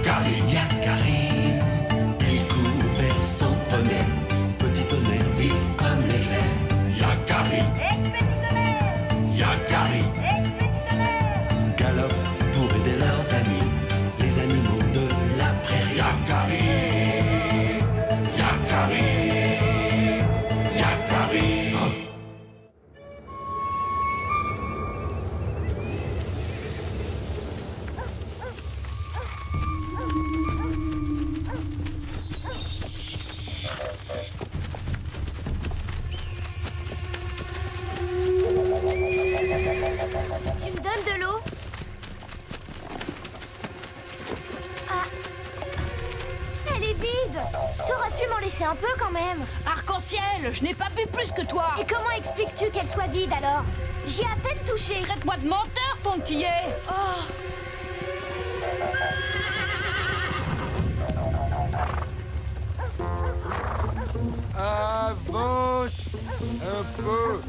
Karim, y'a Karim, il couvert son poney, petit tonnerre vif comme l'éclair. Y'a Karim, Petit tonnerre, y'a Karim, petit tonnerre. galope pour aider leurs amis, les animaux de la prairie. Y'a Karim, y'a Karim, y'a Karim. Oh. Tu me donnes de l'eau? Ah. Elle est vide. T'aurais pu m'en laisser un peu quand même. Arc-en-ciel, je n'ai pas bu plus que toi. Et comment expliques-tu qu'elle soit vide alors? J'y ai à peine touché. Traite-moi de menteur, ton tillet. Oh. Avance un peu,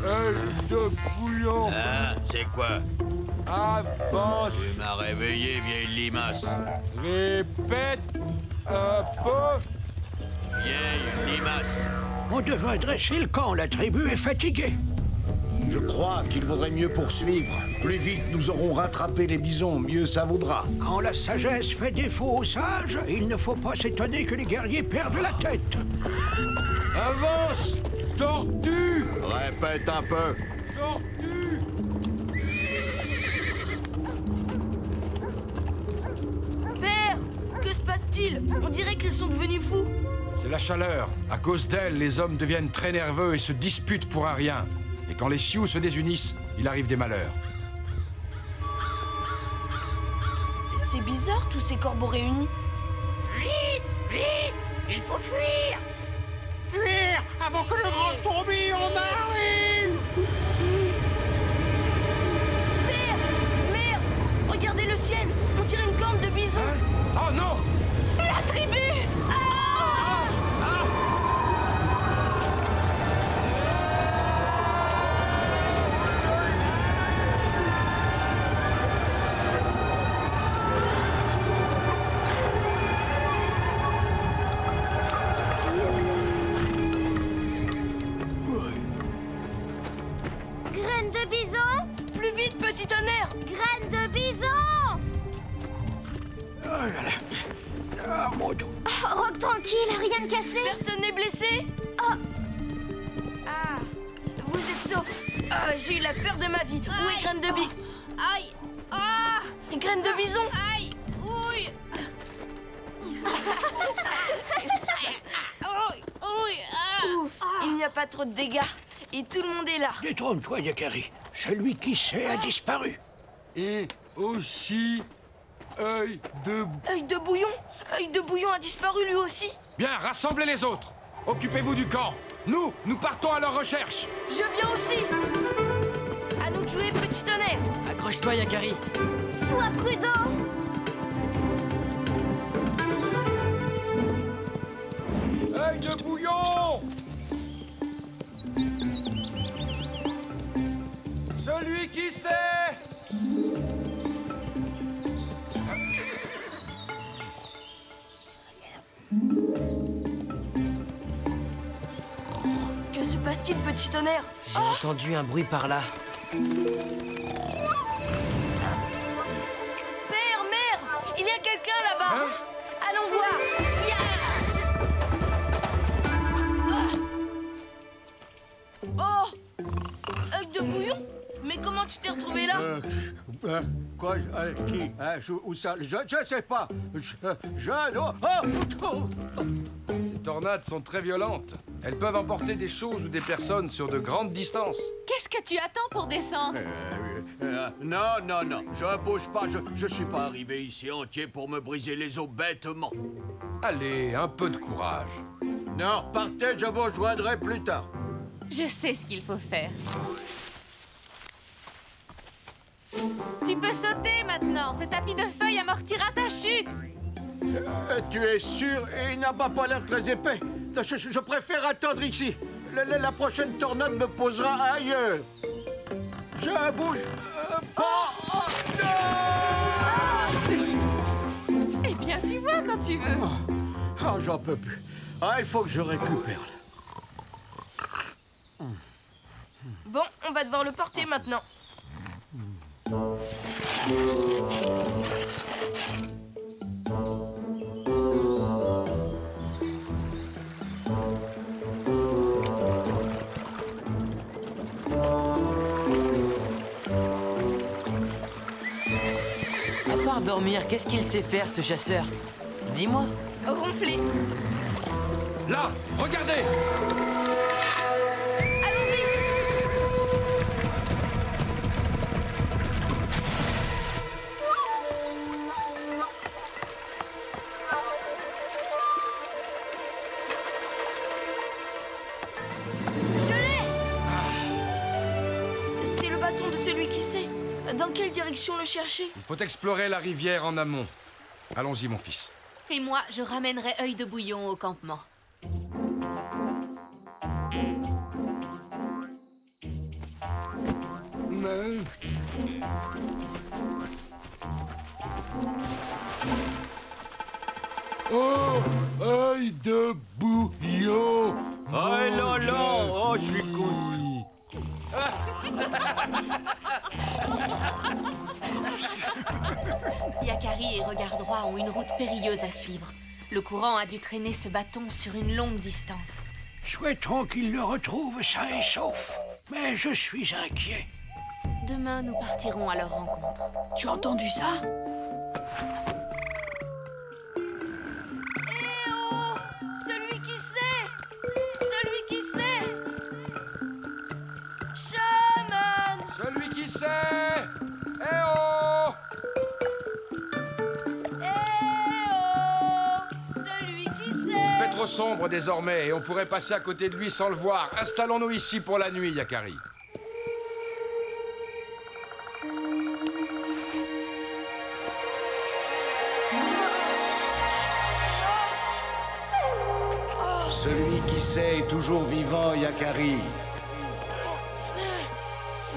œil de bouillon. Ah, c'est quoi? Avance. Tu m'as réveillé, vieille limace. Répète un peu. Vieille limace. On devrait dresser le camp, la tribu est fatiguée. Je crois qu'il vaudrait mieux poursuivre. Plus vite nous aurons rattrapé les bisons, mieux ça vaudra. Quand la sagesse fait défaut aux sages, il ne faut pas s'étonner que les guerriers perdent la tête. Avance, tortue. Répète un peu. Tortue. Père, que se passe-t-il? On dirait qu'ils sont devenus fous. C'est la chaleur. À cause d'elle, les hommes deviennent très nerveux et se disputent pour un rien. Et quand les Sioux se désunissent, il arrive des malheurs. C'est bizarre, tous ces corbeaux réunis. Vite, vite, il faut fuir. Fuir avant que le grand tourbillon n'arrive. Père, mère, regardez le ciel. On dirait une corne de bison. Oh non! La tribu. Graines de bison? Plus vite, petit tonnerre. Graines de bison! Oh là là. Ah, mon dos. Oh, Rock tranquille, rien de cassé. Personne n'est blessé? Oh. Ah, vous êtes sauf. Ah, j'ai eu la peur de ma vie. Où est Graine de bison? Aïe. Ah, Graine de bison. Aïe. Ouille. Ouf, il n'y a pas trop de dégâts. Et tout le monde est là. Détrône-toi, Yakari. Celui qui sait a disparu. Et aussi, œil de... Œil de bouillon. Œil de bouillon a disparu lui aussi. Bien, rassemblez les autres. Occupez-vous du camp. Nous partons à leur recherche. Je viens aussi. À nous de jouer, petit tonnerre. Accroche-toi, Yakari. Sois prudent. Œil de bouillon! Celui qui sait! Que se passe-t-il, petit tonnerre? J'ai entendu un bruit par là. Père, mère, il y a quelqu'un là-bas. Hein? Allons voir. Oh, œil de bouillon? Mais comment tu t'es retrouvé là? Quoi? Qui? Où ça? Je sais pas. Ces tornades sont très violentes. Elles peuvent emporter des choses ou des personnes sur de grandes distances. Qu'est-ce que tu attends pour descendre? Non, je bouge pas. Je suis pas arrivé ici entier pour me briser les os bêtement. Allez, un peu de courage. Non, partez, je vous rejoindrai plus tard. Je sais ce qu'il faut faire. Tu peux sauter maintenant. Ce tapis de feuilles amortira ta chute. Tu es sûr? Il n'a pas l'air très épais. Je préfère attendre ici. La prochaine tornade me posera ailleurs. Je bouge pas. Eh bien, tu vois quand tu veux. Ah, j'en peux plus. Ah, il faut que je récupère. Bon, on va devoir le porter maintenant. À part dormir, qu'est-ce qu'il sait faire, ce chasseur? Dis-moi. Ronfler. Là, regardez! Allons-y. Je l'ai! C'est le bâton de celui qui sait. Dans quelle direction le chercher? Il faut explorer la rivière en amont. Allons-y, mon fils. Et moi, je ramènerai œil de bouillon au campement. Oh, œil de bouillon. Oh non, non. Oh, je suis cool. Yakari et Regard Droit ont une route périlleuse à suivre. Le courant a dû traîner ce bâton sur une longue distance. Souhaitons qu'il le retrouve sain et sauf. Mais je suis inquiet. Demain, nous partirons à leur rencontre. Tu as entendu ça? Eh oh! Celui qui sait! Celui qui sait! Shaman! Celui qui sait! Eh oh! Eh oh! Celui qui sait! Il fait trop sombre désormais et on pourrait passer à côté de lui sans le voir. Installons-nous ici pour la nuit, Yakari. Celui qui sait est toujours vivant, Yakari.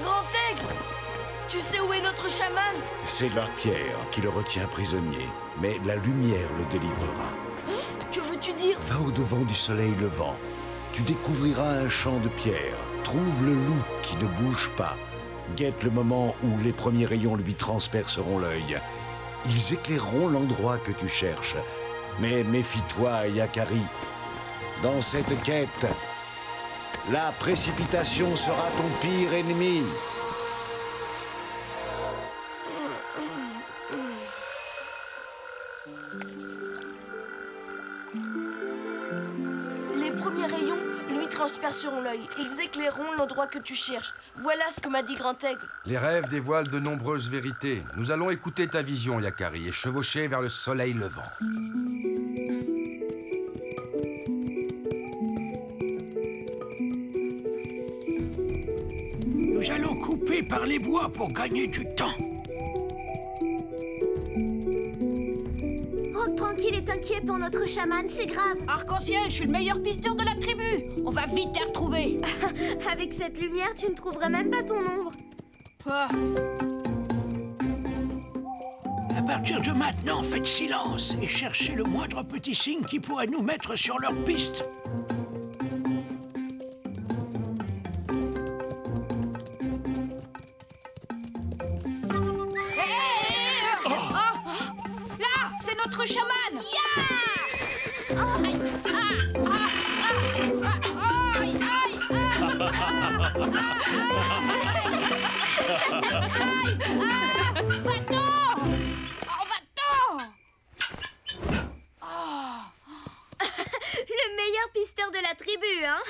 Grand Aigle! Tu sais où est notre chaman? C'est la pierre qui le retient prisonnier, mais la lumière le délivrera. Que veux-tu dire? Va au-devant du soleil levant. Tu découvriras un champ de pierre. Trouve le loup qui ne bouge pas. Guette le moment où les premiers rayons lui transperceront l'œil. Ils éclaireront l'endroit que tu cherches. Mais méfie-toi, Yakari. Dans cette quête, la précipitation sera ton pire ennemi. Les premiers rayons lui transperceront l'œil. Ils éclaireront l'endroit que tu cherches. Voilà ce que m'a dit Grand Aigle. Les rêves dévoilent de nombreuses vérités. Nous allons écouter ta vision, Yakari, et chevaucher vers le soleil levant. Nous allons couper par les bois pour gagner du temps. Oh, tranquille et inquiet pour notre chaman, c'est grave. Arc-en-ciel, je suis le meilleur pisteur de la tribu. On va vite les retrouver. Avec cette lumière, tu ne trouverais même pas ton ombre. Ah. À partir de maintenant, faites silence et cherchez le moindre petit signe qui pourrait nous mettre sur leur piste. Là, c'est notre chaman. Va-t'en! Le meilleur pisteur de la tribu, hein?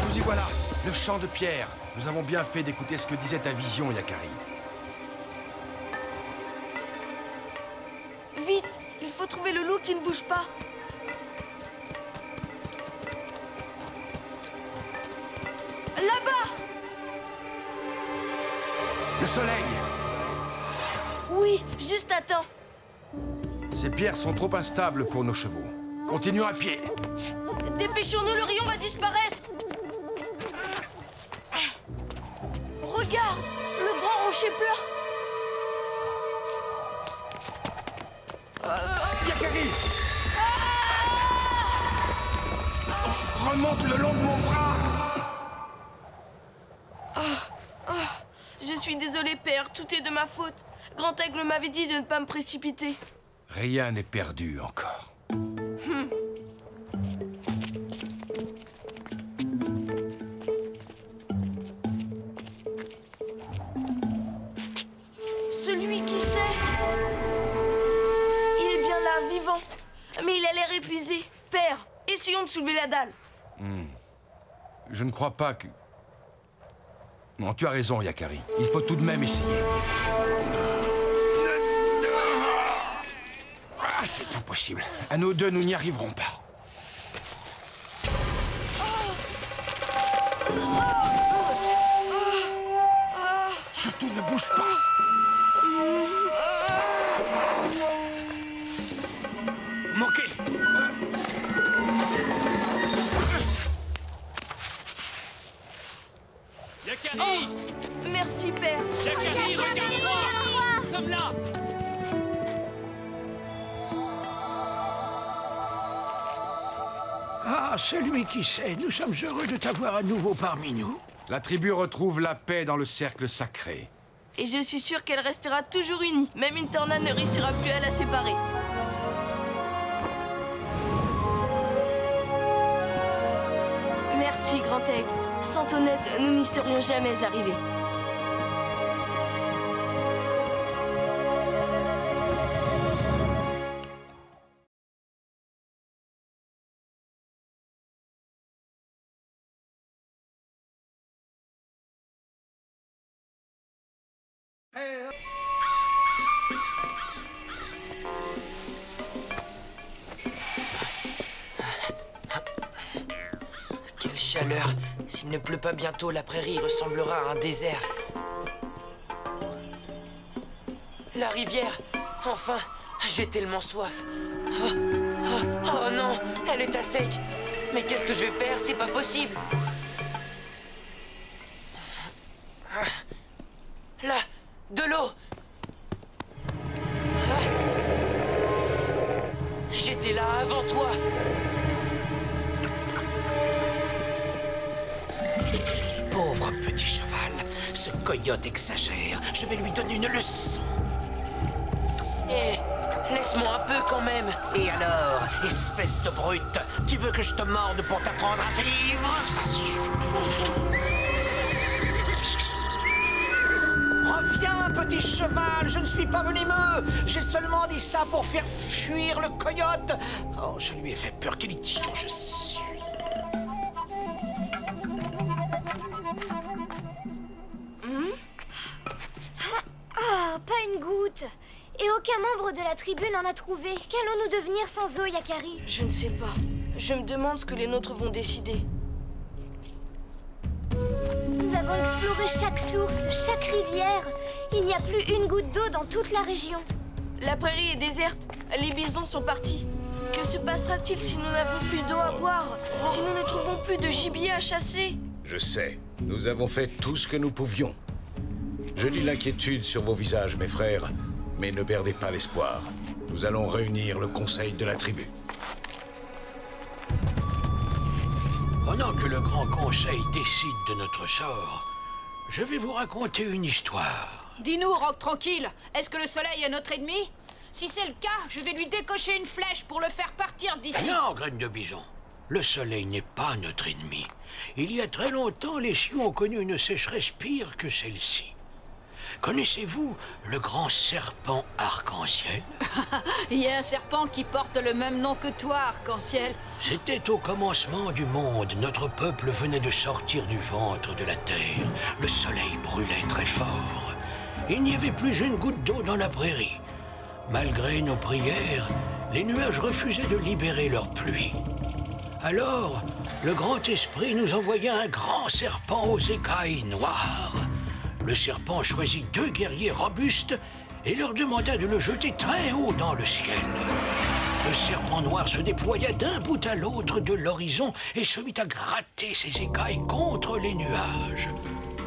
Nous y voilà, le champ de pierre. Nous avons bien fait d'écouter ce que disait ta vision, Yakari. Vite! Il faut trouver le loup qui ne bouge pas. Là-bas! Le soleil! Oui, juste à temps. Ces pierres sont trop instables pour nos chevaux. Continuons à pied. Dépêchons-nous, le rayon va disparaître. Regarde, le grand rocher pleure. Yakari! Remonte le long de mon bras! Je suis désolé, père, tout est de ma faute. Grand Aigle m'avait dit de ne pas me précipiter. Rien n'est perdu encore. Celui qui sait. Il est bien là, vivant. Mais il a l'air épuisé. Père, essayons de soulever la dalle. Je ne crois pas que... Non, tu as raison, Yakari. Il faut tout de même essayer. Ah, c'est impossible. À nous deux, nous n'y arriverons pas. Surtout, ne bouge pas. Manqué. Yakari! Merci, père. Yakari, regarde-moi! Nous sommes là! Ah, celui qui sait, nous sommes heureux de t'avoir à nouveau parmi nous. La tribu retrouve la paix dans le cercle sacré. Et je suis sûre qu'elle restera toujours unie. Même une tornade ne réussira plus à la séparer. Merci, Grand Aigle. Sans ton aide, nous n'y serions jamais arrivés. Quelle chaleur! S'il ne pleut pas bientôt, la prairie ressemblera à un désert. La rivière! Enfin! J'ai tellement soif. Oh non! Elle est à sec! Mais qu'est-ce que je vais faire? C'est pas possible! Là! De l'eau! J'étais là avant toi! Pauvre petit cheval, ce coyote exagère. Je vais lui donner une leçon. Eh, laisse-moi un peu quand même. Et alors, espèce de brute, tu veux que je te morde pour t'apprendre à vivre? Reviens, petit cheval, je ne suis pas venimeux. J'ai seulement dit ça pour faire fuir le coyote. Oh, je lui ai fait peur, quel idiot je suis. Pas une goutte. Et aucun membre de la tribu n'en a trouvé. Qu'allons-nous devenir sans eau, Yakari? Je ne sais pas. Je me demande ce que les nôtres vont décider. Nous avons exploré chaque source, chaque rivière. Il n'y a plus une goutte d'eau dans toute la région. La prairie est déserte. Les bisons sont partis. Que se passera-t-il si nous n'avons plus d'eau à boire? Si nous ne trouvons plus de gibier à chasser? Je sais. Nous avons fait tout ce que nous pouvions. Je lis l'inquiétude sur vos visages, mes frères, mais ne perdez pas l'espoir. Nous allons réunir le conseil de la tribu. Pendant que le grand conseil décide de notre sort, je vais vous raconter une histoire. Dis-nous, Roc tranquille, est-ce que le soleil est notre ennemi? Si c'est le cas, je vais lui décocher une flèche pour le faire partir d'ici. Non, graine de bison. Le soleil n'est pas notre ennemi. Il y a très longtemps, les Sioux ont connu une sécheresse pire que celle-ci. Connaissez-vous le grand serpent arc-en-ciel? Il y a un serpent qui porte le même nom que toi, Arc-en-Ciel. C'était au commencement du monde. Notre peuple venait de sortir du ventre de la terre. Le soleil brûlait très fort. Il n'y avait plus une goutte d'eau dans la prairie. Malgré nos prières, les nuages refusaient de libérer leur pluie. Alors, le grand esprit nous envoya un grand serpent aux écailles noires. Le serpent choisit 2 guerriers robustes et leur demanda de le jeter très haut dans le ciel. Le serpent noir se déploya d'un bout à l'autre de l'horizon et se mit à gratter ses écailles contre les nuages.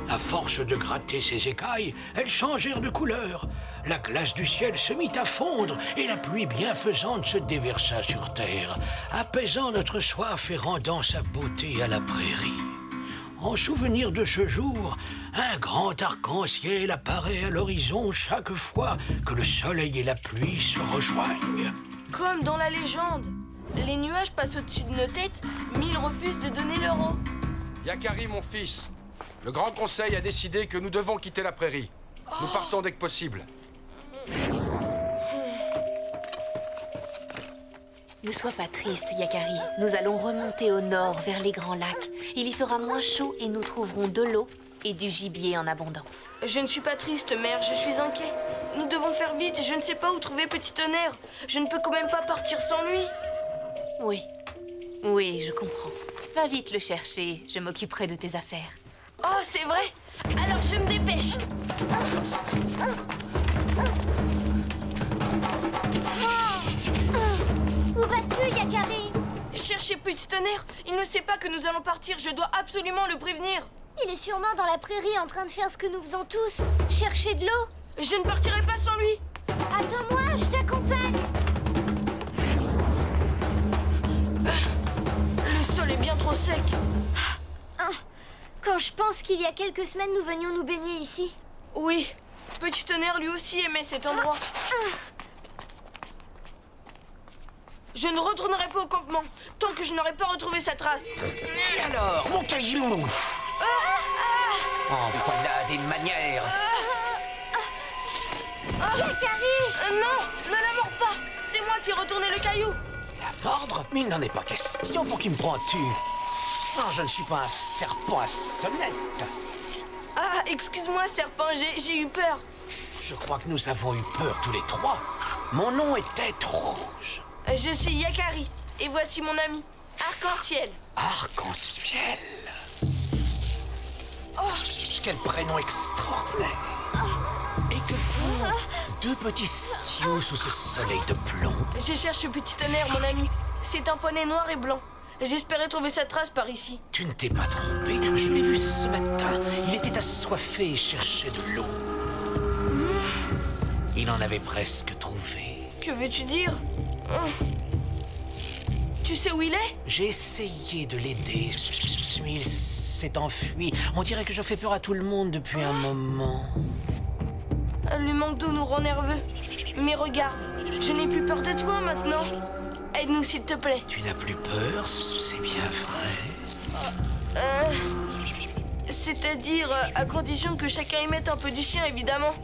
À force de gratter ses écailles, elles changèrent de couleur. La glace du ciel se mit à fondre et la pluie bienfaisante se déversa sur terre, apaisant notre soif et rendant sa beauté à la prairie. En souvenir de ce jour, un grand arc-en-ciel apparaît à l'horizon chaque fois que le soleil et la pluie se rejoignent. Comme dans la légende. Les nuages passent au-dessus de nos têtes, mais ils refusent de donner leur eau. Yakari, mon fils, le Grand Conseil a décidé que nous devons quitter la prairie. Nous partons dès que possible. Ne sois pas triste, Yakari. Nous allons remonter au nord, vers les grands lacs. Il y fera moins chaud et nous trouverons de l'eau et du gibier en abondance. Je ne suis pas triste, mère, je suis inquiet. Nous devons faire vite, je ne sais pas où trouver Petit Tonnerre. Je ne peux quand même pas partir sans lui. Oui, je comprends. Va vite le chercher, je m'occuperai de tes affaires. Oh, c'est vrai? Alors je me dépêche. Où vas-tu, Yakari? Cherchez Petit Tonnerre. Il ne sait pas que nous allons partir, je dois absolument le prévenir. Il est sûrement dans la prairie en train de faire ce que nous faisons tous. Chercher de l'eau. Je ne partirai pas sans lui. Attends-moi, je t'accompagne. Le sol est bien trop sec. Quand je pense qu'il y a quelques semaines, nous venions nous baigner ici. Oui, Petit Tonnerre lui aussi aimait cet endroit. Je ne retournerai pas au campement tant que je n'aurai pas retrouvé sa trace. Et alors, mon caillou? En voilà des manières. Yakari! Non, ne la mords pas. C'est moi qui ai retourné le caillou. La mordre? Mais il n'en est pas question. Pour qui me prends-tu? Non, je ne suis pas un serpent à sonnette. Ah, excuse-moi, serpent, j'ai eu peur. Je crois que nous avons eu peur tous les trois. Mon nom est Tête Rouge. Je suis Yakari, et voici mon ami, Arc-en-Ciel. Arc-en-Ciel. Oh, quel prénom extraordinaire. Et que font deux petits sioux sous ce soleil de plomb? Je cherche Petit Tonnerre, mon ami. C'est un poney noir et blanc. J'espérais trouver sa trace par ici. Tu ne t'es pas trompé. Je l'ai vu ce matin. Il était assoiffé et cherchait de l'eau. Il en avait presque trouvé. Que veux-tu dire? Tu sais où il est? J'ai essayé de l'aider, mais il s'est enfui. On dirait que je fais peur à tout le monde depuis un moment. Le manque d'eau nous rend nerveux. Mais regarde, je n'ai plus peur de toi maintenant. Aide-nous s'il te plaît. Tu n'as plus peur, c'est bien vrai. C'est-à-dire, à condition que chacun y mette un peu du sien, évidemment.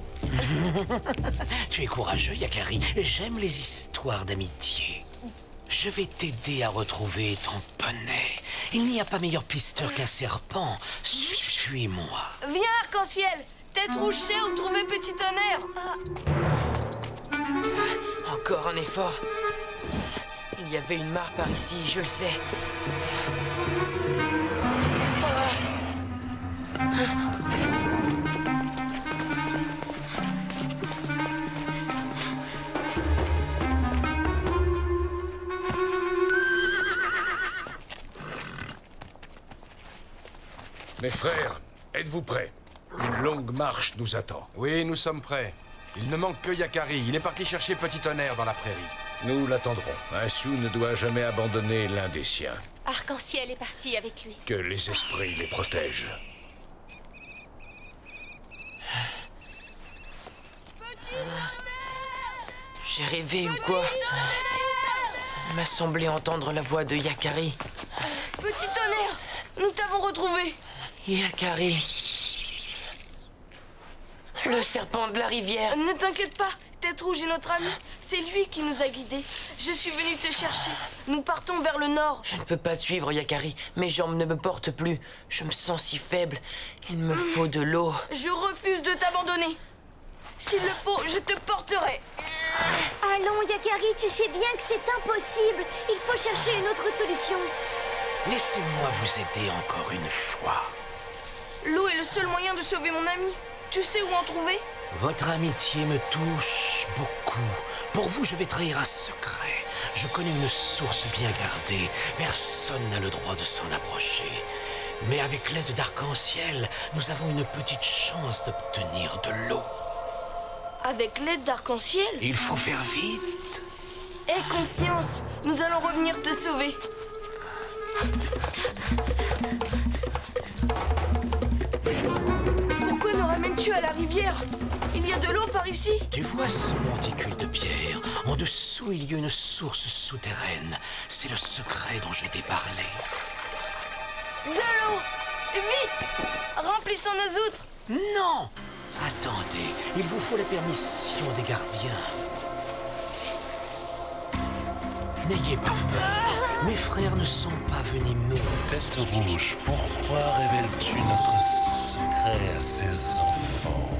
Tu es courageux, Yakari. J'aime les histoires d'amitié. Je vais t'aider à retrouver ton poney. Il n'y a pas meilleur pisteur qu'un serpent. Suis-moi. Viens, Arc-en-Ciel. Tête Rouge sait où trouver Petit Tonnerre. Encore un effort. Il y avait une mare par ici, je le sais. Mes frères, êtes-vous prêts? Une longue marche nous attend. Oui, nous sommes prêts. Il ne manque que Yakari. Il est parti chercher Petit Tonnerre dans la prairie. Nous l'attendrons. Un sioux ne doit jamais abandonner l'un des siens. Arc-en-Ciel est parti avec lui. Que les esprits les protègent. J'ai rêvé ou quoi? Il m'a semblé entendre la voix de Yakari. Petit Tonnerre, nous t'avons retrouvé. Yakari. Le serpent de la rivière. Ne t'inquiète pas, Tête Rouge est notre ami. C'est lui qui nous a guidés. Je suis venu te chercher. Nous partons vers le nord. Je ne peux pas te suivre, Yakari. Mes jambes ne me portent plus. Je me sens si faible. Il me faut de l'eau. Je refuse de t'abandonner. S'il le faut, je te porterai. Allons, Yakari, tu sais bien que c'est impossible. Il faut chercher une autre solution. Laissez-moi vous aider encore une fois. L'eau est le seul moyen de sauver mon ami. Tu sais où en trouver? Votre amitié me touche beaucoup. Pour vous, je vais trahir un secret. Je connais une source bien gardée. Personne n'a le droit de s'en approcher. Mais avec l'aide d'Arc-en-Ciel, nous avons une petite chance d'obtenir de l'eau. Avec l'aide d'Arc-en-Ciel? Il faut faire vite. Aie confiance, nous allons revenir te sauver. Pourquoi me ramènes-tu à la rivière? Il y a de l'eau par ici? Tu vois ce monticule de pierre? En dessous, il y a une source souterraine. C'est le secret dont je t'ai parlé. De l'eau! Vite! Remplissons nos outres! Non! Attendez, il vous faut la permission des gardiens. N'ayez pas peur. Mes frères ne sont pas venimeux. Tête rouge, pourquoi révèles-tu notre secret à ces enfants?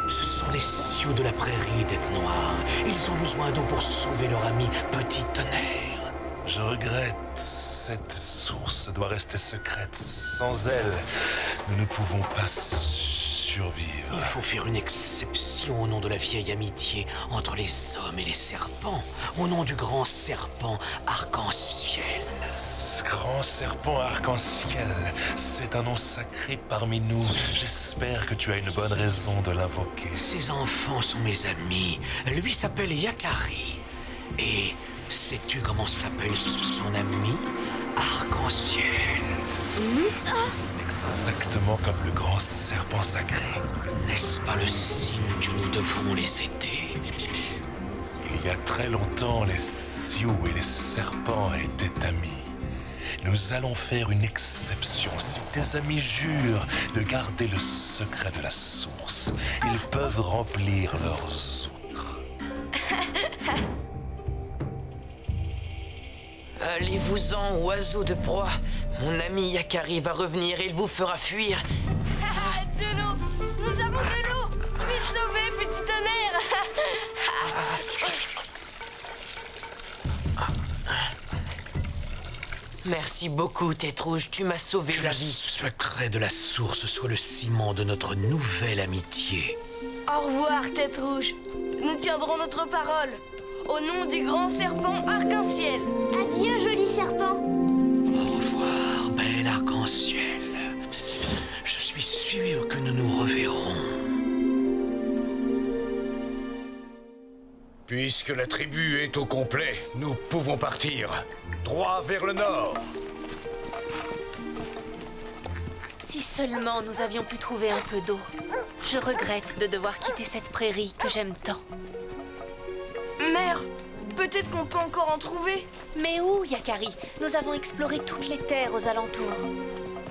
Ce sont des sioux de la prairie, Tête Noire. Ils ont besoin d'eau pour sauver leur ami Petit Tonnerre. Je regrette. Cette source doit rester secrète. Sans elle, nous ne pouvons pas survivre. Il faut faire une exception au nom de la vieille amitié entre les hommes et les serpents. Au nom du grand serpent Arc-en-Ciel. Grand serpent Arc-en-Ciel, c'est un nom sacré parmi nous. J'espère que tu as une bonne raison de l'invoquer. Ces enfants sont mes amis. Lui s'appelle Yakari. Et sais-tu comment s'appelle son ami? Arc-en-Ciel. Exactement comme le grand serpent sacré. N'est-ce pas le signe que nous devons les aider? Il y a très longtemps, les sioux et les serpents étaient amis. Nous allons faire une exception. Si tes amis jurent de garder le secret de la source, ils peuvent remplir leurs outres. Allez-vous-en, oiseaux de proie. Mon ami Yakari va revenir et il vous fera fuir. De l'eau! Nous avons de l'eau! Tu es sauvé, Petit Tonnerre! Merci beaucoup, Tête Rouge. Tu m'as sauvé la vie. Que le secret de la source soit le ciment de notre nouvelle amitié. Au revoir, Tête Rouge. Nous tiendrons notre parole. Au nom du grand serpent Arc-en-Ciel. Adieu, joli serpent. Au revoir, bel Arc-en-Ciel. Je suis sûr que nous nous reverrons. Puisque la tribu est au complet, nous pouvons partir. Droit vers le nord. Si seulement nous avions pu trouver un peu d'eau. Je regrette de devoir quitter cette prairie que j'aime tant. Mère, peut-être qu'on peut encore en trouver. Mais où, Yakari? Nous avons exploré toutes les terres aux alentours.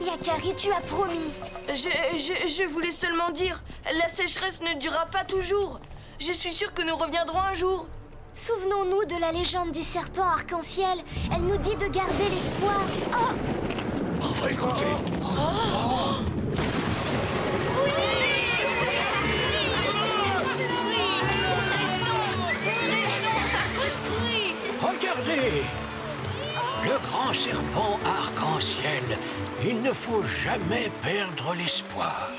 Yakari, tu as promis. Je voulais seulement dire, la sécheresse ne durera pas toujours. Je suis sûre que nous reviendrons un jour. Souvenons-nous de la légende du serpent Arc-en-Ciel. Elle nous dit de garder l'espoir. Oh, écoutez. Regardez! Le grand serpent Arc-en-Ciel. Il ne faut jamais perdre l'espoir.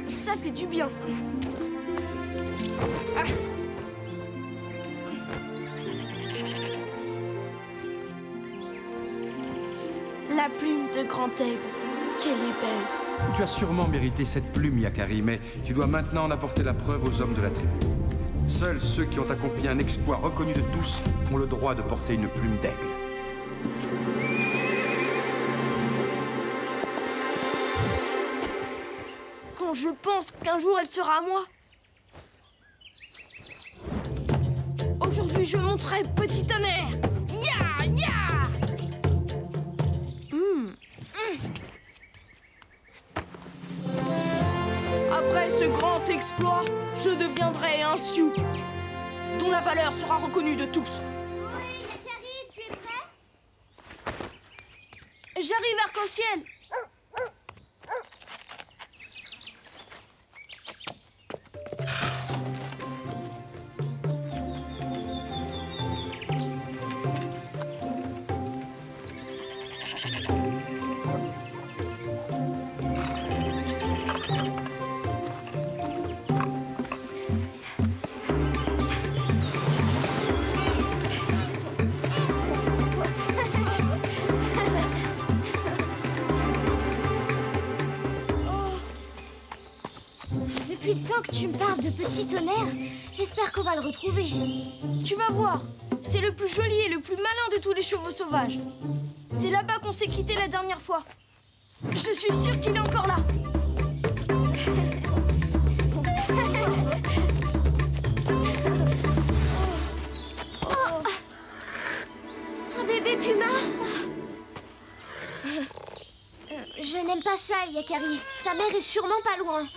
Ça fait du bien. Ah. La plume de grand aigle, qu'elle est belle. Tu as sûrement mérité cette plume, Yakari, mais tu dois maintenant en apporter la preuve aux hommes de la tribu. Seuls ceux qui ont accompli un exploit reconnu de tous ont le droit de porter une plume d'aigle. Quand je pense qu'un jour elle sera à moi. Aujourd'hui, je monterai Petit Tonnerre. Ya, ya. ce grand exploit, je deviendrai un Sioux, dont la valeur sera reconnue de tous. Oui, Yakari, tu es prêt? J'arrive, Arc-en-Ciel. Depuis le temps que tu me parles de Petit Tonnerre, j'espère qu'on va le retrouver. Tu vas voir, c'est le plus joli et le plus malin de tous les chevaux sauvages. C'est là-bas qu'on s'est quitté la dernière fois. Je suis sûre qu'il est encore là. Un bébé puma. Je n'aime pas ça, Yakari. Sa mère est sûrement pas loin.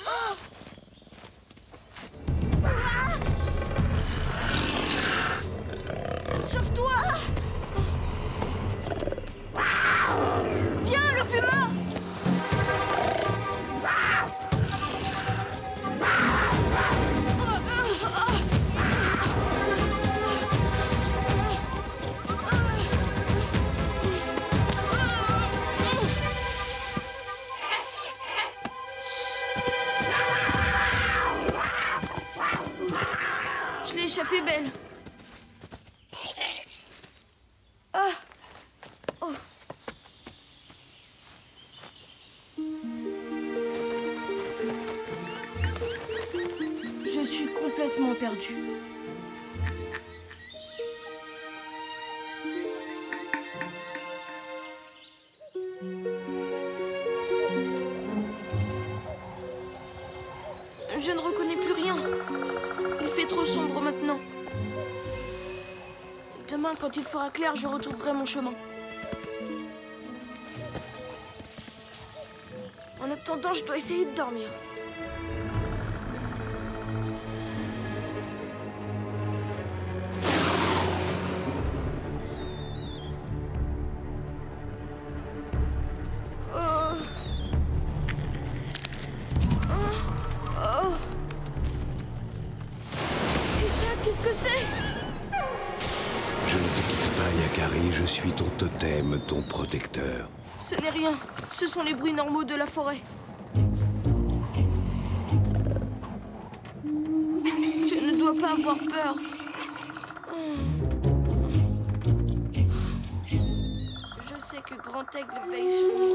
Sauve-toi! Viens, le puma! Je l'ai échappé belle. Ah. Oh. Je suis complètement perdue. Je ne reconnais plus rien. Il fait trop sombre maintenant. Demain, quand il fera clair, je retrouverai mon chemin. En attendant, je dois essayer de dormir. Et ça, qu'est-ce que c'est? Je ne te quitte pas, Yakari, je suis ton totem, ton protecteur. Ce n'est rien. Ce sont les bruits normaux de la forêt. Je ne dois pas avoir peur. Je sais que Grand Aigle veille sur moi.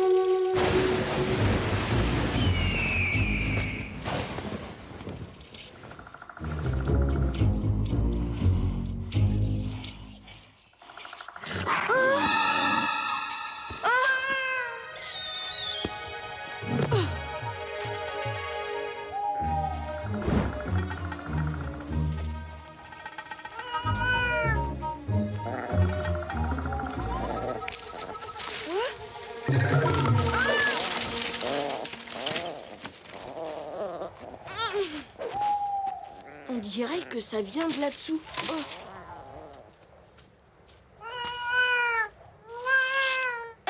On dirait que ça vient de là-dessous. Oh.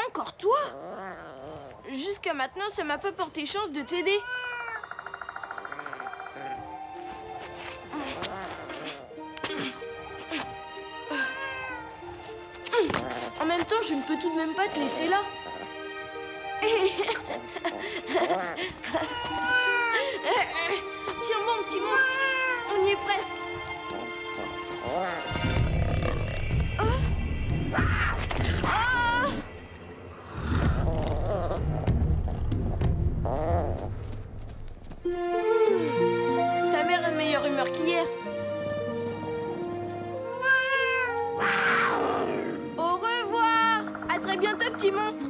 Encore toi? Jusqu'à maintenant, ça m'a pas porté chance de t'aider. En même temps, je ne peux tout de même pas te laisser là. Tiens bon, petit monstre. On y est presque. Ta mère a de meilleure humeur qu'hier. Au revoir. À très bientôt, petit monstre.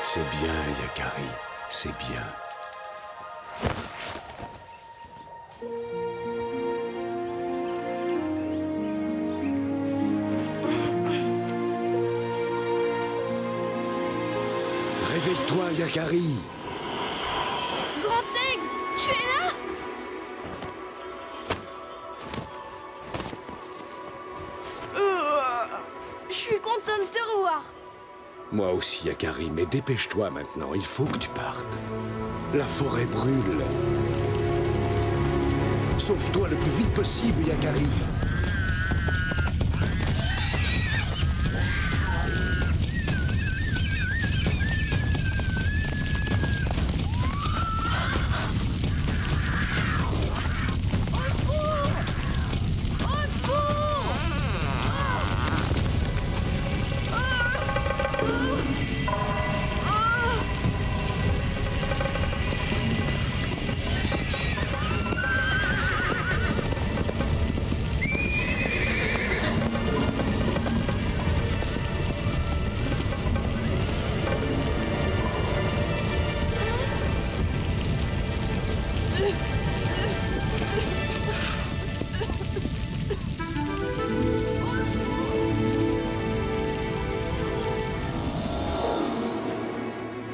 C'est bien, Yakari, c'est bien. Dépêche-toi, Yakari. Grand Aigle, tu es là? Je suis content de te revoir. Moi aussi, Yakari, mais dépêche-toi maintenant, il faut que tu partes. La forêt brûle. Sauve-toi le plus vite possible, Yakari.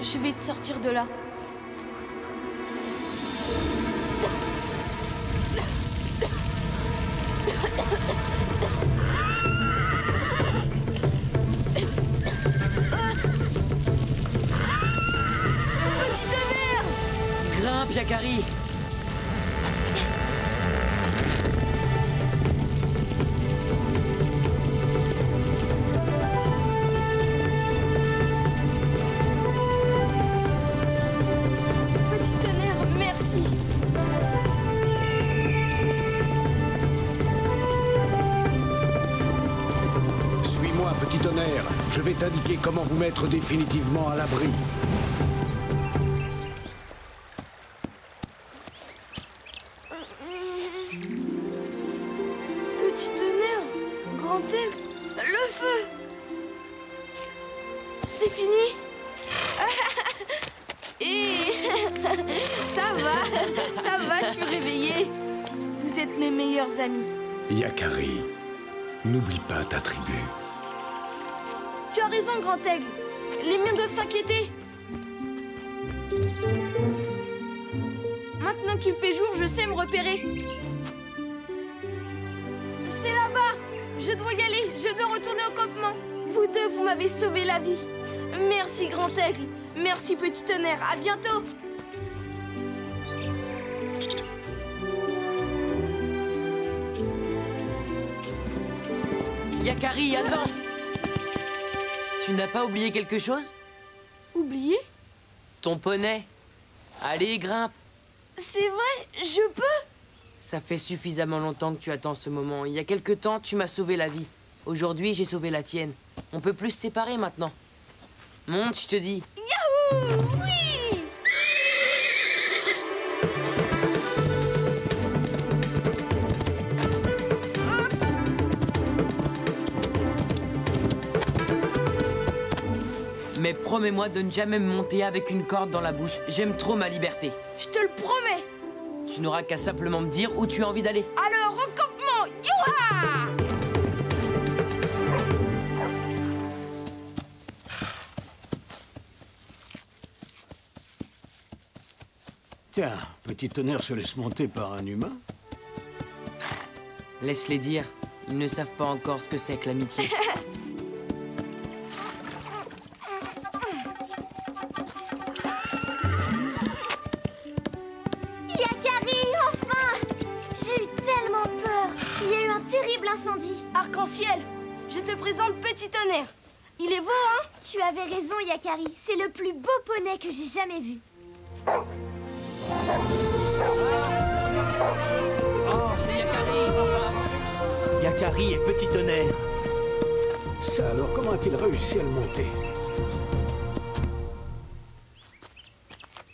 Je vais te sortir de là. Petit tonnerre! Grimpe, Yakari. Petit tonnerre, je vais t'indiquer comment vous mettre définitivement à l'abri. Petit tonnerre, grand aigle, le feu. C'est fini. Et ça va, je suis réveillée. Vous êtes mes meilleurs amis. Yakari, n'oublie pas ta tribu. Tu as raison, grand aigle. Les miens doivent s'inquiéter. Maintenant qu'il fait jour, je sais me repérer. C'est là-bas. Je dois y aller. Je dois retourner au campement. Vous deux, vous m'avez sauvé la vie. Merci, grand aigle. Merci, petit tonnerre. À bientôt. Yakari, attends. Tu n'as pas oublié quelque chose? Oublié? Ton poney. Allez, grimpe. C'est vrai, je peux? Ça fait suffisamment longtemps que tu attends ce moment. Il y a quelque temps, tu m'as sauvé la vie. Aujourd'hui, j'ai sauvé la tienne. On peut plus se séparer maintenant. Monte, je te dis. Yahoo! Oui! Mais promets-moi de ne jamais me monter avec une corde dans la bouche. J'aime trop ma liberté. Je te le promets. Tu n'auras qu'à simplement me dire où tu as envie d'aller. Alors, au campement, youha! Tiens, petit tonnerre se laisse monter par un humain. Laisse-les dire. Ils ne savent pas encore ce que c'est que l'amitié. Yakari, enfin! J'ai eu tellement peur. Il y a eu un terrible incendie. Arc-en-ciel, je te présente Petit Tonnerre. Il est beau, hein? Tu avais raison, Yakari. C'est le plus beau poney que j'ai jamais vu. Oh, c'est Yakari, papa. Yakari et Petit Tonnerre. Ça alors, comment a-t-il réussi à le monter?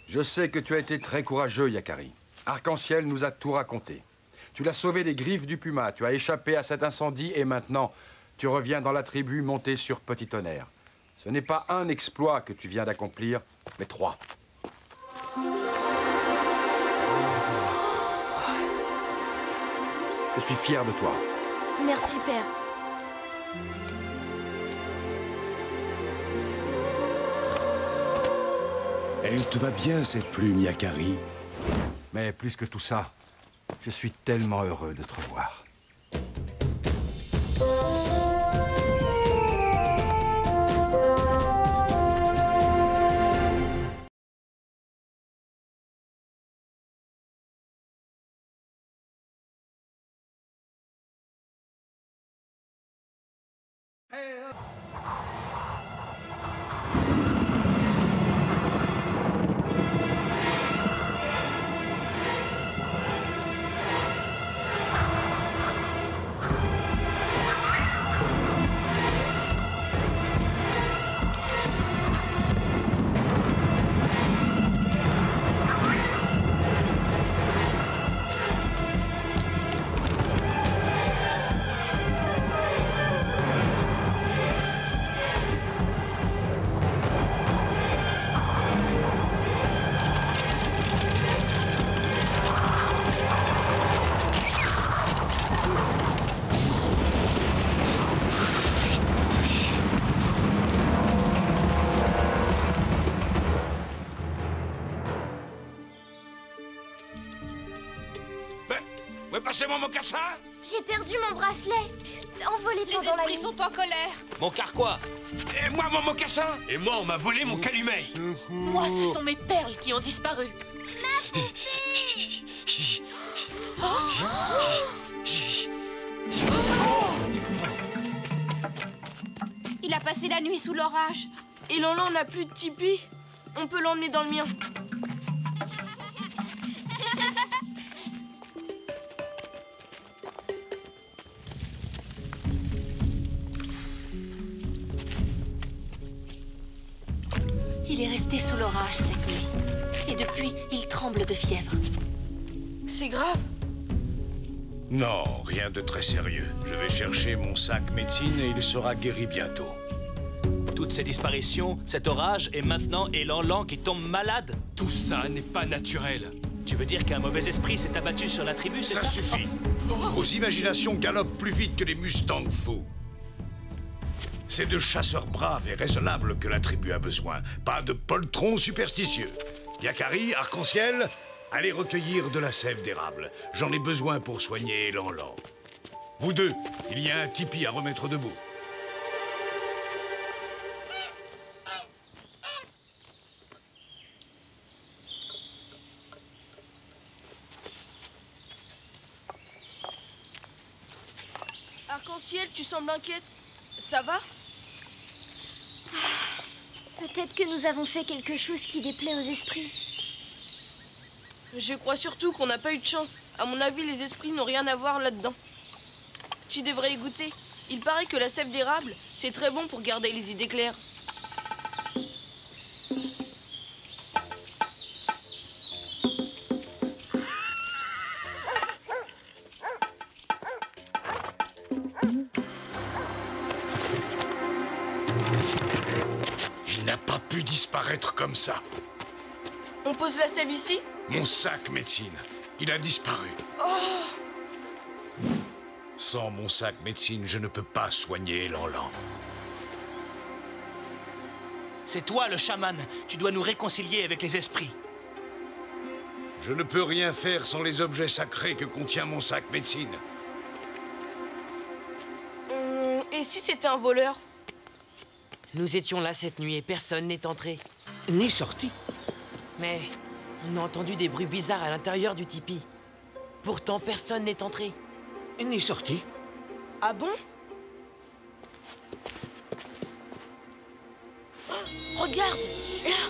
Je sais que tu as été très courageux, Yakari. Arc-en-ciel nous a tout raconté. Tu l'as sauvé des griffes du puma, tu as échappé à cet incendie et maintenant, tu reviens dans la tribu monté sur Petit Tonnerre. Ce n'est pas un exploit que tu viens d'accomplir, mais 3. Je suis fier de toi. Merci, père. Elle te va bien, cette plume, Yakari. Mais plus que tout ça, je suis tellement heureux de te revoir. C'est mon mocassin? J'ai perdu mon bracelet. Envolé pendant la nuit. Les esprits sont en colère. Mon carquois? Et moi, mon mocassin? Et moi, on m'a volé mon calumet. Moi, ce sont mes perles qui ont disparu. Ma poupée! Il a passé la nuit sous l'orage. Et Lanlan n'a plus de tipi. On peut l'emmener dans le mien. Il est resté sous l'orage cette nuit. Et depuis, il tremble de fièvre. C'est grave? Non, rien de très sérieux. Je vais chercher mon sac médecine et il sera guéri bientôt. Toutes ces disparitions, cet orage et maintenant Lanlan qui tombe malade. Tout ça n'est pas naturel. Tu veux dire qu'un mauvais esprit s'est abattu sur la tribu, c'est ça? Ça suffit. Vos imaginations galopent plus vite que les mustangs fous. C'est de chasseurs braves et raisonnables que la tribu a besoin, pas de poltrons superstitieux. Yakari, Arc-en-Ciel, allez recueillir de la sève d'érable. J'en ai besoin pour soigner Lanlan. Vous deux, il y a un tipi à remettre debout. Arc-en-Ciel, tu sembles inquiète. Ça va? Peut-être que nous avons fait quelque chose qui déplaît aux esprits. Je crois surtout qu'on n'a pas eu de chance. À mon avis, les esprits n'ont rien à voir là-dedans. Tu devrais y goûter. Il paraît que la sève d'érable, c'est très bon pour garder les idées claires. Il n'a pas pu disparaître comme ça. On pose la sève ici? Mon sac médecine, il a disparu. Oh! Sans mon sac médecine, je ne peux pas soigner Lanlan. C'est toi le chaman. Tu dois nous réconcilier avec les esprits. Je ne peux rien faire sans les objets sacrés que contient mon sac médecine. Et si c'était un voleur? Nous étions là cette nuit et personne n'est entré. Ni sorti. Mais on a entendu des bruits bizarres à l'intérieur du tipi. Pourtant, personne n'est entré. Ni sorti. Ah bon? Regarde! Là!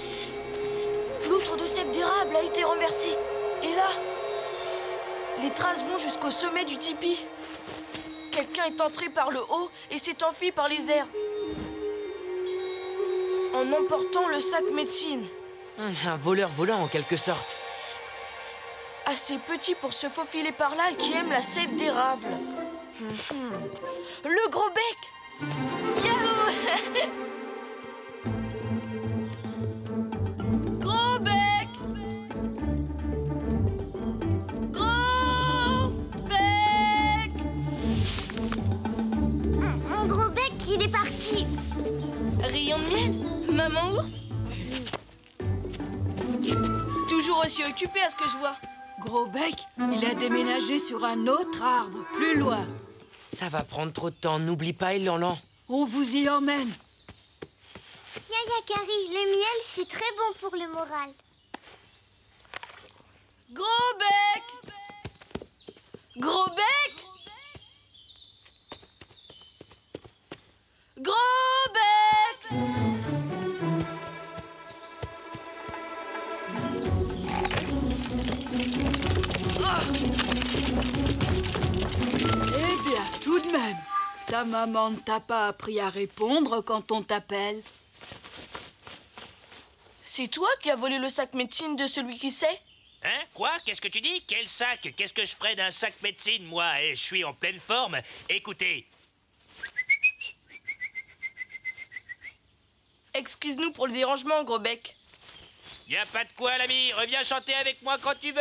L'outre de sève d'érable a été renversé. Et là, les traces vont jusqu'au sommet du tipi. Quelqu'un est entré par le haut et s'est enfui par les airs. En emportant le sac médecine. Un voleur volant en quelque sorte. Assez petit pour se faufiler par là et qui aime la sève d'érable. Le gros bec! Yahoo! Gros bec! Gros bec! Mon gros bec, il est parti. Rayon de miel? Maman ours? toujours aussi occupé à ce que je vois. Gros bec, il a déménagé sur un autre arbre, plus loin. Ça va prendre trop de temps, n'oublie pas, Elan-Lan. On vous y emmène. Tiens, Yakari, le miel, c'est très bon pour le moral. Gros bec! Gros bec! Gros bec! Eh bien, tout de même, ta maman ne t'a pas appris à répondre quand on t'appelle. C'est toi qui as volé le sac médecine de celui qui sait? Hein? Quoi? Qu'est-ce que tu dis? Quel sac? Qu'est-ce que je ferais d'un sac médecine, moi? Et je suis en pleine forme. Écoutez. Excuse-nous pour le dérangement, gros bec. Y a pas de quoi, l'ami. Reviens chanter avec moi quand tu veux.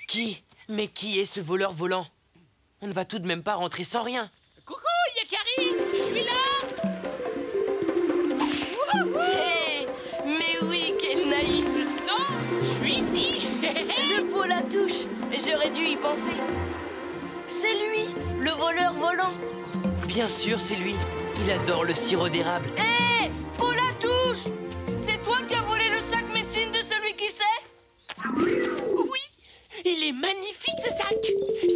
Qui? Mais qui est ce voleur volant? On ne va tout de même pas rentrer sans rien. Coucou, Yakari, je suis là. Hey, mais oui, quel naïf. Non, je suis ici. Le pot la touche. J'aurais dû y penser. C'est lui, le voleur volant. Bien sûr, c'est lui. Il adore le sirop d'érable. Hé, pot la touche. C'est toi qui as volé le sac médecine de celui qui sait? Oui, il est magnifique ce sac.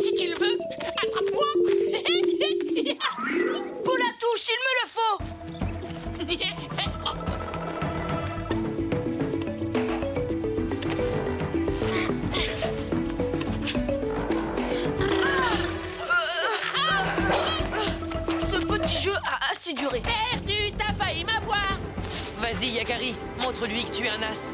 Si tu le veux, attrape-moi. Pot la touche, il me le faut. Ce petit jeu a assez duré. Perdu, t'as failli m'avoir. Vas-y, Yakari, montre-lui que tu es un as.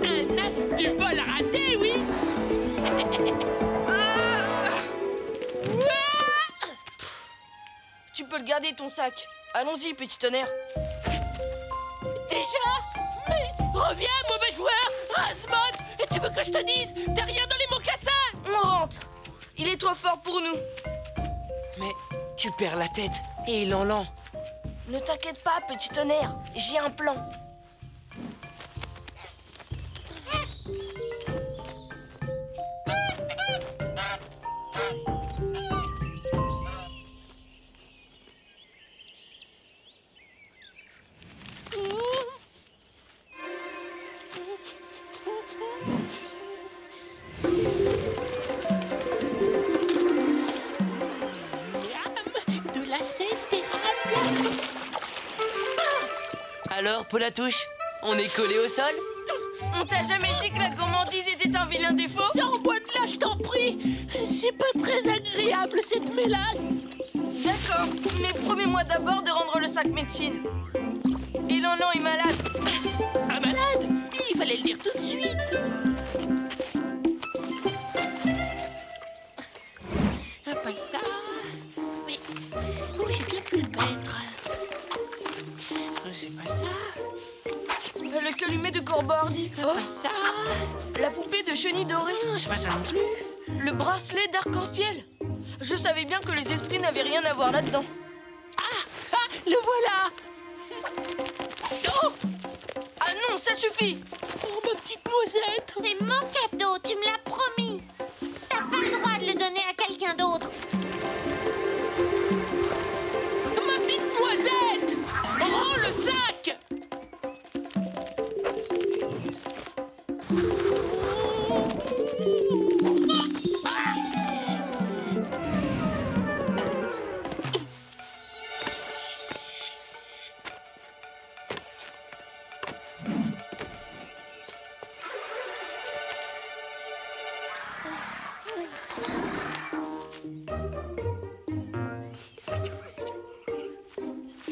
Un as du vol raté, oui. Tu peux le garder, ton sac. Allons-y, petit tonnerre. Déjà? Mais reviens, mauvais joueur. Rasmod, et tu veux que je te dise? T'as rien dans les mocassins. On rentre. Il est trop fort pour nous. Mais tu perds la tête. Et Elan-Lan. Ne t'inquiète pas, petit tonnerre. J'ai un plan. De la sève d'érable. Alors, Polatouche, on est collé au sol? On t'a jamais dit que la gourmandise était un vilain défaut? Sors-moi de là, je t'en prie. C'est pas très agréable, cette mélasse. D'accord, mais promets-moi d'abord de rendre le sac médecine. Elan-Lan est malade. Un malade? Il fallait le dire tout de suite. Pas ça. Mais où j'ai bien pu le mettre? C'est pas ça. Le calumet de Corbordi. Pas ça. La poupée de chenille dorée. C'est pas ça non plus. Le bracelet d'arc-en-ciel. Je savais bien que les esprits n'avaient rien à voir là-dedans. Ah, le voilà. Oh! Ah non, ça suffit. Oh, ma petite noisette. C'est mon cadeau, tu me l'as promis. T'as pas le droit de le donner à quelqu'un d'autre. Ma petite noisette. Rends le sac.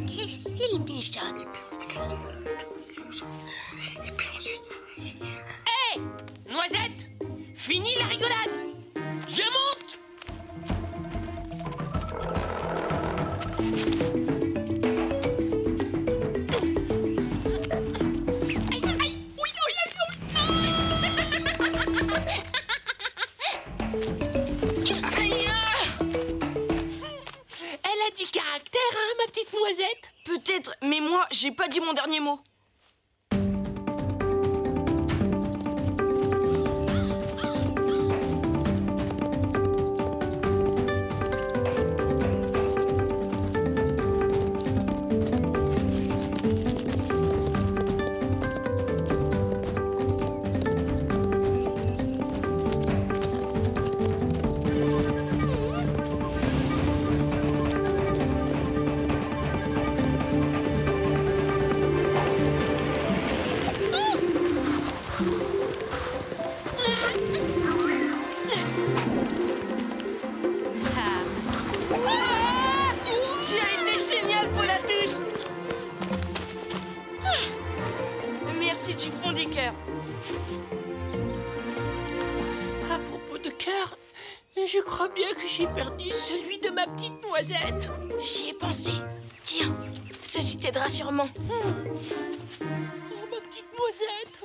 Qu'est-ce qu'il mijote? Hé, Noisette, fini la rigolade. Je monte. Aïe, aïe, oui, oui, oui, oui. j'ai pas dit mon dernier mot. Du fond du cœur. À propos de cœur, je crois bien que j'ai perdu celui de ma petite noisette. J'y ai pensé. Tiens, ceci t'aidera sûrement. Oh, ma petite noisette.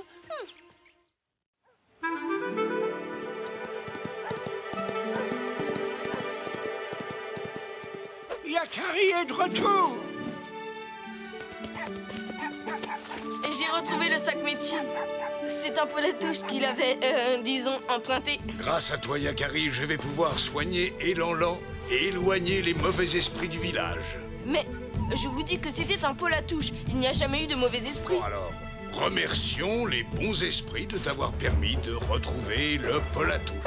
Yakari est de retour. J'ai retrouvé le sac métier. C'est un peu la touche qu'il avait, disons, emprunté. Grâce à toi, Yakari, je vais pouvoir soigner Elanlan et éloigner les mauvais esprits du village. Mais je vous dis que c'était un peu la touche. Il n'y a jamais eu de mauvais esprits. Bon alors, remercions les bons esprits de t'avoir permis de retrouver le Polatouche.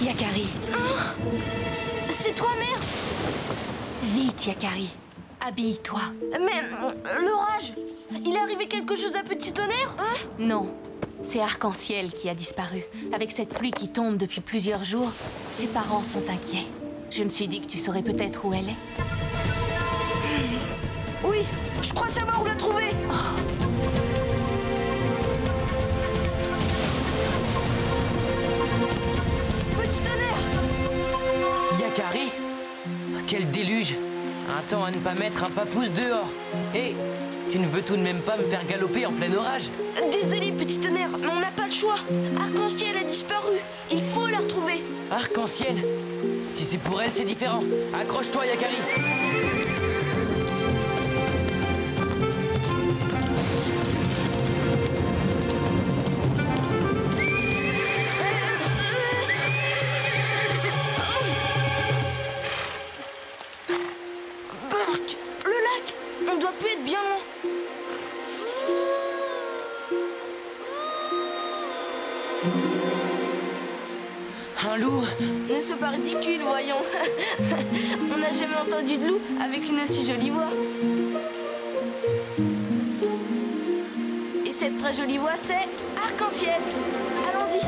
Yakari. Ah, c'est toi, mère? Vite, Yakari. Habille-toi. Mais l'orage, il est arrivé quelque chose à Petit Tonnerre, hein? Non, c'est Arc-en-Ciel qui a disparu. Avec cette pluie qui tombe depuis plusieurs jours, ses parents sont inquiets. Je me suis dit que tu saurais peut-être où elle est. Oui, je crois savoir où la trouver. Petit Tonnerre! Yakari? Quel déluge! Un temps à ne pas mettre un papouze dehors. Et tu ne veux tout de même pas me faire galoper en plein orage? Désolé, Petit Tonnerre, mais on n'a pas le choix. Arc-en-Ciel a disparu. Il faut la retrouver. Arc-en-Ciel? Si c'est pour elle, c'est différent. Accroche-toi, Yakari. Burk, le lac, on doit plus être bien loin. Un loup? Ne sois pas ridicule, voyons. On n'a jamais entendu de loup avec une aussi jolie voix. Et cette très jolie voix, c'est Arc-en-Ciel. Allons-y.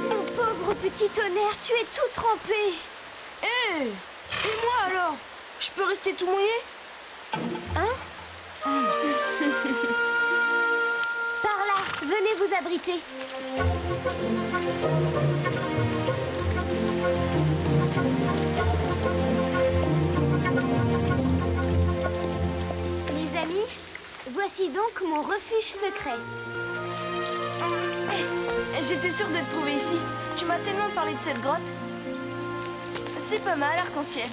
Mon pauvre Petit Tonnerre, tu es tout trempé. Hé! Et moi alors? Je peux rester tout mouillé? Hein? Par là, venez vous abriter. Les amis, voici donc mon refuge secret. J'étais sûre de te trouver ici. Tu m'as tellement parlé de cette grotte. C'est pas mal, Arc-en-Ciel.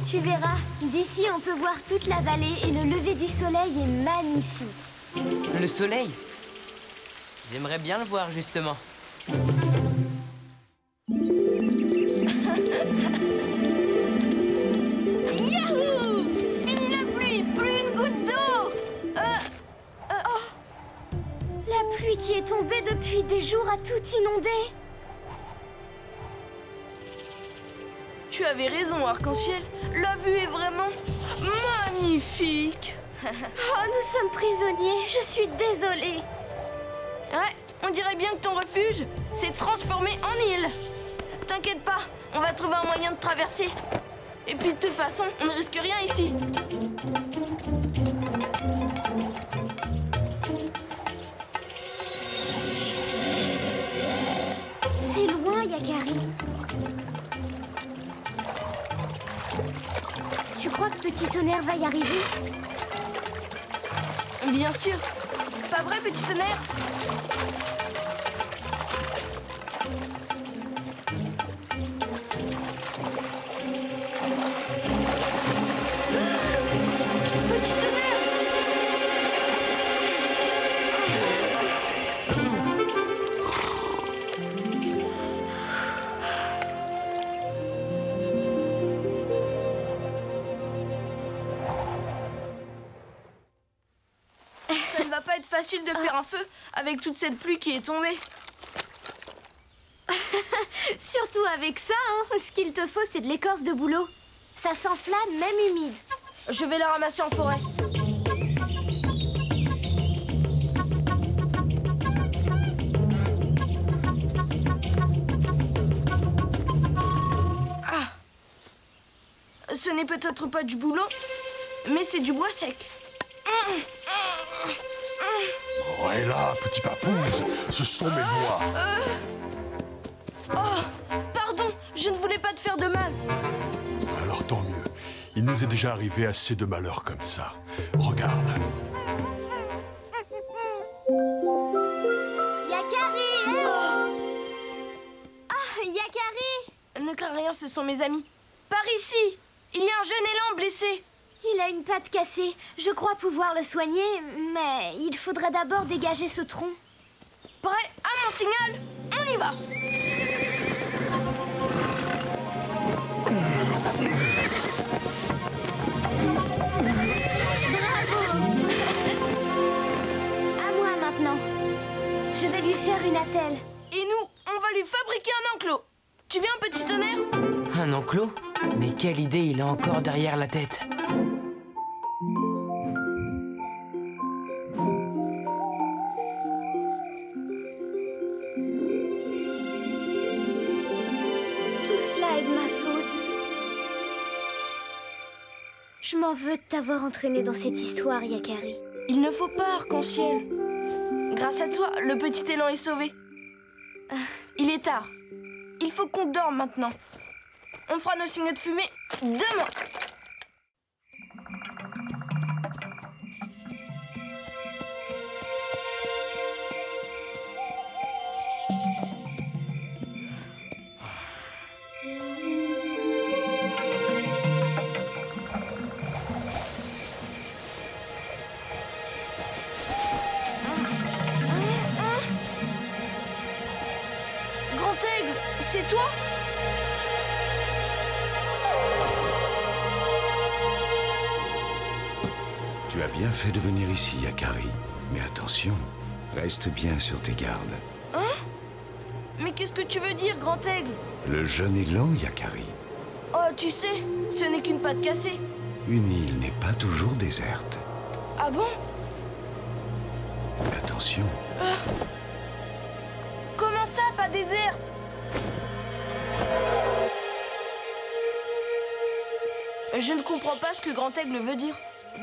Tu verras, d'ici on peut voir toute la vallée et le lever du soleil est magnifique. Le soleil? J'aimerais bien le voir, justement. Yahoo! Fini la pluie, plus une goutte d'eau. La pluie qui est tombée depuis des jours a tout inondé. Tu avais raison, Arc-en-Ciel. La vue est vraiment magnifique. Magnifique. Oh, nous sommes prisonniers. Je suis désolée. Ouais, on dirait bien que ton refuge s'est transformé en île. T'inquiète pas, on va trouver un moyen de traverser. Et puis de toute façon, on ne risque rien ici. C'est loin, Yakari. Tu crois que Petit Tonnerre va y arriver? Bien sûr. Pas vrai, Petit Tonnerre? Petit Tonnerre! Ça ne va pas être facile de faire un feu avec toute cette pluie qui est tombée. Surtout avec ça, hein. Ce qu'il te faut, c'est de l'écorce de bouleau. Ça s'enflamme, même humide. Je vais la ramasser en forêt. Ah. Ce n'est peut-être pas du bouleau, mais c'est du bois sec. Oh, et là, petit papouze, ce sont mes doigts. Oh, pardon, je ne voulais pas te faire de mal. Alors tant mieux. Il nous est déjà arrivé assez de malheurs comme ça. Regarde. Yakari! Ah, Yakari! Ne crains rien, ce sont mes amis. Par ici, il y a un jeune élan blessé. Il a une patte cassée. Je crois pouvoir le soigner, mais il faudrait d'abord dégager ce tronc. Prêt à mon signal? On y va! À moi maintenant. Je vais lui faire une attelle. Et nous, on va lui fabriquer un enclos. Tu viens, Petit Tonnerre? Un enclos? Mais quelle idée il a encore derrière la tête. Tout cela est de ma faute. Je m'en veux de t'avoir entraîné dans cette histoire, Yakari. Il ne faut pas, Arc-en-Ciel. Grâce à toi, le petit élan est sauvé. Il est tard. Il faut qu'on dorme maintenant. On fera nos signes de fumée demain. Grand Aigle, c'est toi? Tu as bien fait de venir ici, Yakari. Mais attention, reste bien sur tes gardes. Hein? Mais qu'est-ce que tu veux dire, Grand Aigle? Le jeune élan, Yakari. Oh, tu sais, ce n'est qu'une patte cassée. Une île n'est pas toujours déserte. Ah bon? Attention. Comment ça, pas déserte? Je ne comprends pas ce que Grand Aigle veut dire.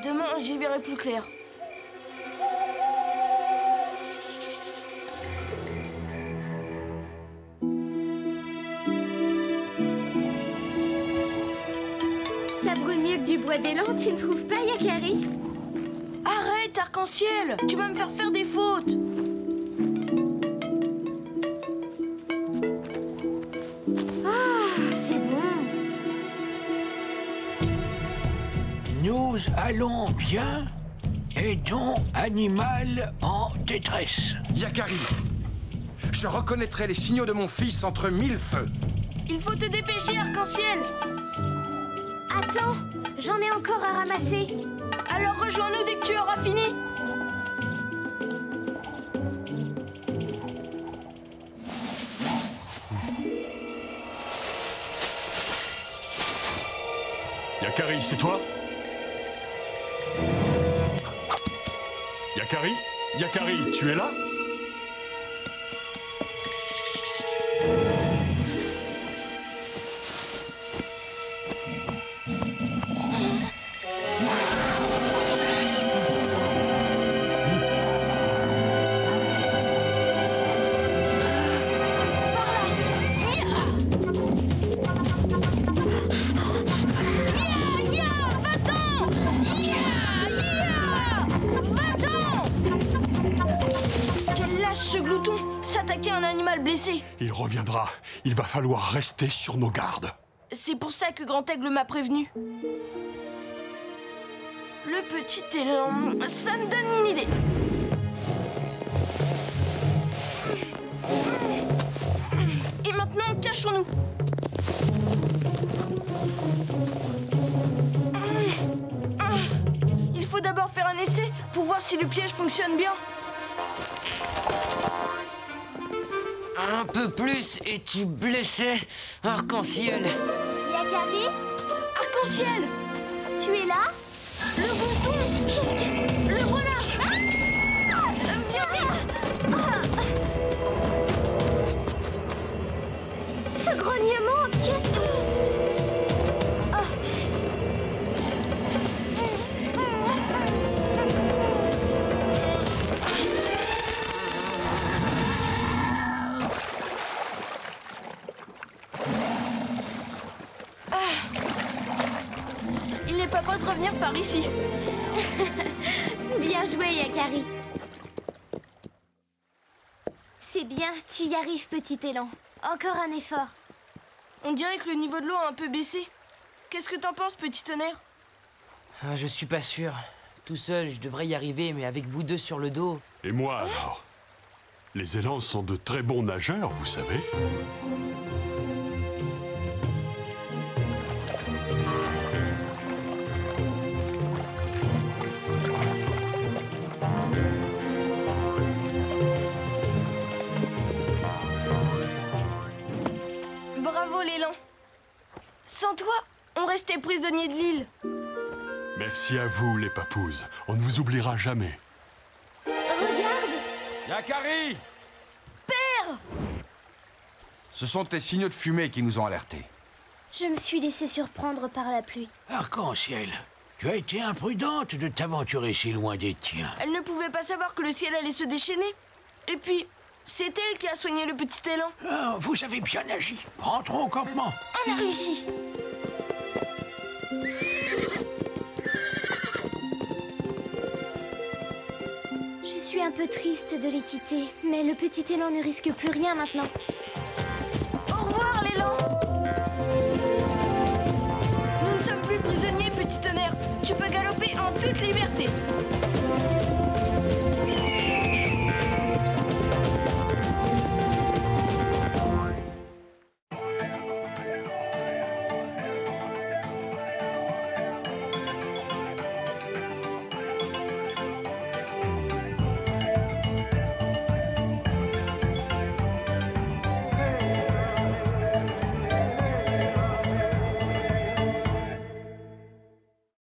Demain, j'y verrai plus clair. Ça brûle mieux que du bois d'élan, tu ne trouves pas, Yakari? Arrête, Arc-en-Ciel! Tu vas me faire faire des fautes! Ah, c'est bon. Nous allons bien. Aidons animal en détresse. Yakari, je reconnaîtrai les signaux de mon fils entre 1000 feux. Il faut te dépêcher, Arc-en-Ciel! Attends, j'en ai encore à ramasser. Alors rejoins-nous dès que tu auras fini. Yakari, c'est toi? Yakari? Yakari, tu es là? Blessé. Il reviendra. Il va falloir rester sur nos gardes. C'est pour ça que Grand Aigle m'a prévenu. Le petit élan, ça me donne une idée. Et maintenant, cachons-nous. Il faut d'abord faire un essai pour voir si le piège fonctionne bien. Un peu plus et tu blessais Arc-en-Ciel. Yakari? Arc-en-Ciel! Tu es là? Le bouton! Qu'est-ce que... Le voilà! Ce grognement, qu'est-ce que... De revenir par ici. Bien joué, Yakari. C'est bien, tu y arrives, petit élan. Encore un effort. On dirait que le niveau de l'eau a un peu baissé. Qu'est-ce que t'en penses, petit tonnerre? Je suis pas sûr. Tout seul, je devrais y arriver, mais avec vous deux sur le dos... Et moi, alors? Les élans sont de très bons nageurs, vous savez. L'élan. Sans toi, on restait prisonnier de l'île. Merci à vous, les papouses. On ne vous oubliera jamais. Regarde! Yakari! Père! Ce sont tes signaux de fumée qui nous ont alertés. Je me suis laissé surprendre par la pluie. Arc-en-Ciel, tu as été imprudente de t'aventurer si loin des tiens. Elle ne pouvait pas savoir que le ciel allait se déchaîner. Et puis... c'est elle qui a soigné le petit élan. Ah, vous avez bien agi. Rentrons au campement. On a réussi. Je suis un peu triste de les quitter, mais le petit élan ne risque plus rien maintenant. Au revoir, l'élan. Nous ne sommes plus prisonniers, petit tonnerre. Tu peux galoper en toute liberté.